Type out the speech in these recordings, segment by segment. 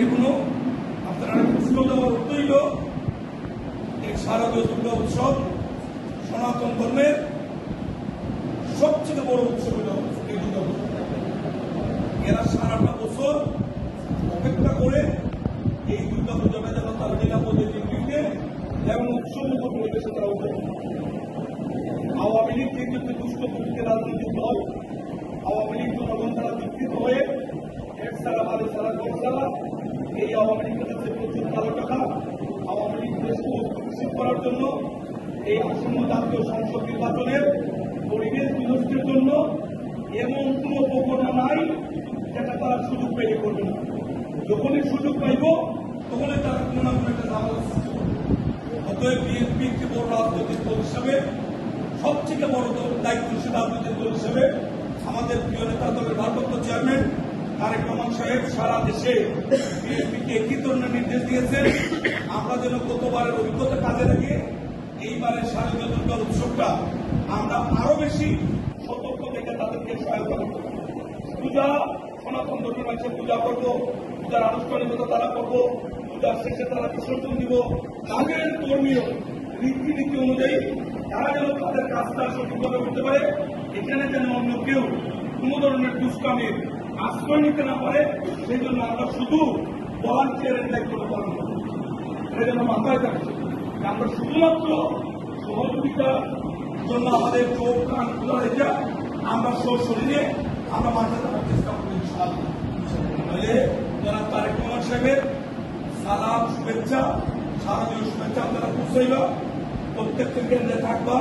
এগুলো আপনারা প্রশ্ন দেওয়ার উত্তরইল এই শারদীয় দুর্গা উৎসব সনাতন ধর্মের সবচেয়ে বড় উৎসব হল এই দুর্গা পুজো। এরা সারাটা বছর অপেক্ষা করে এই দুর্গা পূজাটা যেন তার নিরাপদে নির্বিঘ্নে এবং উৎসব পরিবেশে তারা উঠে। আওয়ামী লীগ কিন্তু দুষ্ট প্রকৃতির রাজনৈতিক দল। আওয়ামী লীগ জনগণ দ্বারা বিকৃত হয়ে এক সারা বাদে সারা ঘর সারা এই আওয়ামী লীগের কাছে প্রচুর কালো টাকা। আওয়ামী লীগ দেশকে অস্থিতিশীল করার জন্য এই আসন্ন জাতীয় সংসদ নির্বাচনের পরিবেশ বিনষ্টের জন্য এমন কোন প্রকরণ নাই যেটা তারা সুযোগ পেয়ে করবে না। যখনই সুযোগ পাইব তখনই তারা কোন না কোন একটা ঝামেলা সৃষ্টি করবে। অতএব বিএনপি একটি বড় রাজনৈতিক দল হিসাবে সবথেকে বড় দায়িত্বশীল রাজনৈতিক দল হিসেবে আমাদের প্রিয় নেতা দলের ভারপ্রাপ্ত চেয়ারম্যান তারেক রহমান সাহেব সারা দেশে বিএনপিকে একই ধরনের নির্দেশ দিয়েছেন। আমরা যেন গতবারের অভিজ্ঞতা কাজে লাগিয়ে এইবারের শারদীয় দুর্গা উৎসবটা আমরা আরো বেশি সতর্ক থেকে তাদেরকে সহায়তা করব। পূজা সনাতন ধর্মের মানুষের পূজা করব, পূজার আনুষ্ঠানিকতা তারা করব, পূজার শেষে তারা বিসর্জন দিব। তাদের ধর্মীয় রীতিনীতি অনুযায়ী তারা যেন তাদের কাজটা সঠিকভাবে করতে পারে, এখানে যেন অন্য কেউ কোন ধরনের দুষ্কামের আশ্রয় নিতে না পারে, সেই জন্য আমরা শুধু ভলান্টিয়ারের দায়িত্ব পালন করব। এটা যেন মাথায় থাকছে আমরা শুধুমাত্র সহযোগিতার জন্য আমাদের চোখ কান খোলা রেখে আমরা শরীরে আমরা মাথায় থাকার চেষ্টা করবো। তাহলে যারা তারেক রহমান সাহেবের সালাম শুভেচ্ছা শারদীয় শুভেচ্ছা আপনারা পৌঁছাইবা, প্রত্যেকটা কেন্দ্রে থাকবা।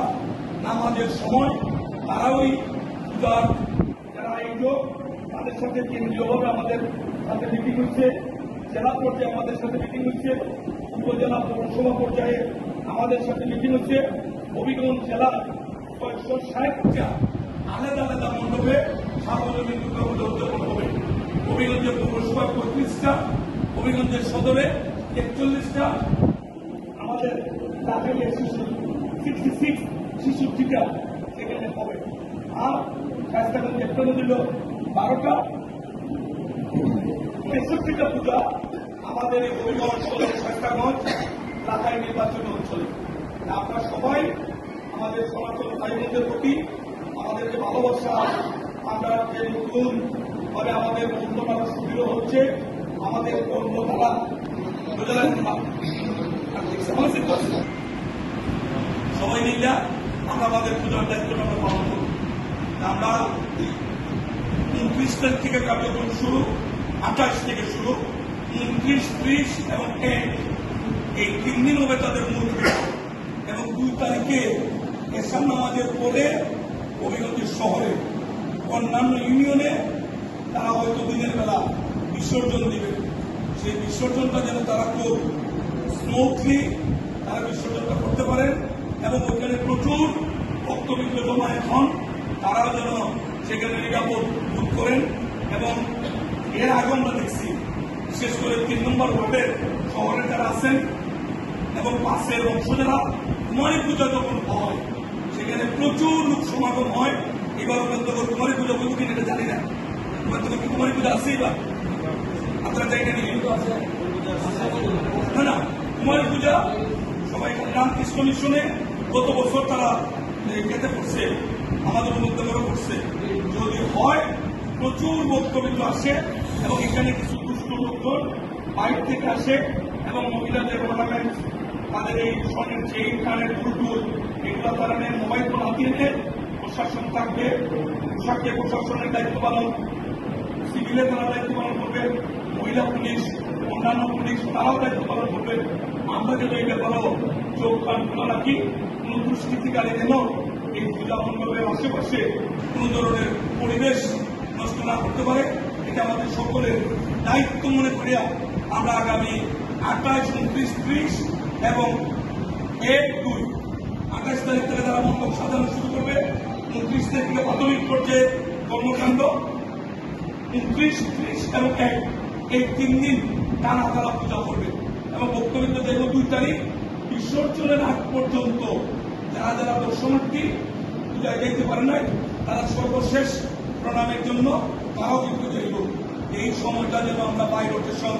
নামাজের সময় তারা ওই পূজার যারা আয়োজক তাদের সাথে কেন্দ্রীয়ভাবে আমাদের সাথে মিটিং হচ্ছে, জেলা পর্যায়ে আমাদের সাথে মিটিং হচ্ছে, উপজেলা পৌরসভা পর্যায়ে আমাদের সাথে মিটিং হচ্ছে। হবিগঞ্জ জেলার 160টা আলাদা আলাদা মণ্ডপে সার্বজনীন দুর্গা পুজো উদযাপন হবে। হবিগঞ্জের পৌরসভায় 35টা, হবিগঞ্জের সদরে 41টা, আমাদের টাঙ্গাইলের 66 66টা সেখানে হবে। আর স্বাস্থ্যগঞ্জ একটা দিল 12টা, 63টা পূজা আমাদের এই হবিগঞ্জ সদর স্বাস্থ্যগঞ্জ রাখাই নির্বাচনী অঞ্চলে। আপনারা সবাই আমাদের সনাতন ভাই বোনদের প্রতি আমাদের যে ভালোবাসা, আমরা যে নতুন ভাবে আমাদের বন্ধনারা সুদৃঢ় হচ্ছে, আমাদের কর্মধারা সবাই মিলে আমরা আমাদের পূজার দায়িত্ব আমরা পালন করব। আমরা 29 তারিখ থেকে কার্যক্রম শুরু, 28 থেকে শুরু, 29, 30 এবং 1 এই 3 দিন হবে তাদের মূল পূজা। এবং 2 তারিখে এশার নামাজের পরে হবিগঞ্জের শহরে অন্যান্য ইউনিয়নে তারা হয়তো দিনের বেলা বিসর্জন দিবে। সেই বিসর্জনটা যেন তারা খুব স্মুথলি তারা বিসর্জনটা করতে পারেন এবং ওইখানে প্রচুর ভক্তবৃন্দ জমায়েত হন, তারাও যেন সেখানে নিরাপদ বোধ করেন। এবং এর আগে আমরা দেখছি বিশেষ করে 3 নম্বর ওয়ার্ডের শহরে যারা আছেন এবং পাশের অংশ যারা কুমারী পূজা যখন হয় সেখানে প্রচুর লোক সমাগম হয়। এবার কুমারী পূজা বলবো কিনা এটা জানি না, কুমারী পূজা আসেই বা আপনারা জায়গা নিয়ে না কুমারী পূজা সবাই রামকৃষ্ণ মিশনে গত বছর তারা খেতে পড়ছে, আমাদের মধ্যে করছে। যদি হয় প্রচুর বক্তব্য আসে এবং এখানে কিছু দুষ্ট লোকজন বাইরে থেকে আসে এবং মহিলাদের অর্নামেন্ট তাদের এই স্বর্ণের চেইন কানের ফুলটুল এগুলো তারা মোবাইল ফোন হাতিয়ে নেয়। প্রশাসন থাকবে, পোশাকে প্রশাসনের দায়িত্ব পালন, সিভিলে তারা দায়িত্ব পালন করবে, মহিলা পুলিশ অন্যান্য পুলিশ তারাও দায়িত্ব পালন করবে। আমরা যেন এই ব্যাপারেও চোখ কান খোলা রাখি, কোন দুষ্কৃতিকারী যেন এই পূজা মণ্ডপের আশেপাশে কোন ধরনের পরিবেশ নষ্ট না করতে পারে। এটা আমাদের সকলের দায়িত্ব মনে করিয়া আমরা আগামী 28, 29, 30 এবং 1-2 28 তারিখ থেকে তারা মণ্ডপ সাজানো শুরু করবে। 29 তারিখ থেকে প্রাথমিক পর্যায়ে কর্মকাণ্ড, 29, 30 এবং 1 এই 3 দিন টানা তারা পূজা করবে এবং বক্তব্য দেখব 2 তারিখ বিসর্জনের আগ পর্যন্ত যারা যারা দর্শনার্থী পূজায় যেতে পারে নাই তারা সর্বশেষ প্রণামের জন্য তারাও কিন্তু যাইব। এই সময়টা যেন আমরা বাই রোটেশন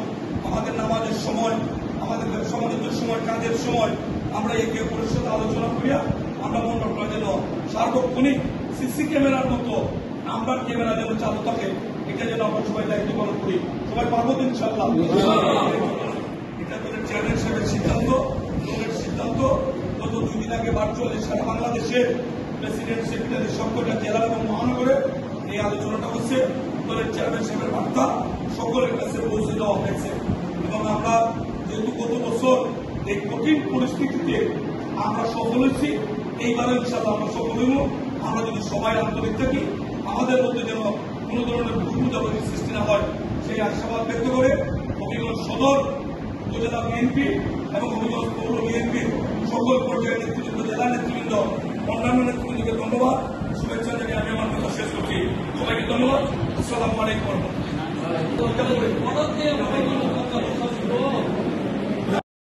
আমাদের নামাজের সময়, আমাদের সমাজের সময়, কাজের সময় আমরা একে অপরের সাথে আলোচনা করিয়া আমরা মণ্ডপটা যেন সার্বক্ষণিক সিসি ক্যামেরার মতো নাম্বার ক্যামেরা যেন চালু থাকে, এটা যেন আমরা সবাই দায়িত্ব পালন করি। সবাই পারবো তো ইনশাআল্লাহ। এটা তোদের চেয়ারম্যান সাহেবের সিদ্ধান্ত, দলের সিদ্ধান্ত। গত 2 দিন আগে ভার্চুয়ালি সারা বাংলাদেশের প্রেসিডেন্ট সেক্রেটারি সবকটা জেলা এবং মহানগরে এই আলোচনাটা হচ্ছে। দলের চেয়ারম্যান সাহেবের বার্তা সকলের কাছে পৌঁছে দেওয়া হয়েছে এবং আমরা যেহেতু গত বছর এই কঠিন পরিস্থিতিতে আমরা সফল হয়েছি, এইবারে ইনশাআল্লাহ আমরা সফল হইব। আমরা যদি সবাই আন্তরিক থাকি, আমাদের মধ্যে যেন কোন ধরনের ভুল সৃষ্টি না হয়, সেই আশাবাদ ব্যক্ত করে হবিগঞ্জ সদর উপজেলা বিএনপি এবং হবিগঞ্জ পৌর বিএনপির সকল পর্যায়ের নেতৃবৃন্দ, জেলা নেতৃবৃন্দ, অন্যান্য নেতৃবৃন্দকে ধন্যবাদ, শুভেচ্ছা জানিয়ে আমি আমার কথা শেষ করছি। সবাইকে ধন্যবাদ। আসসালামু আলাইকুম।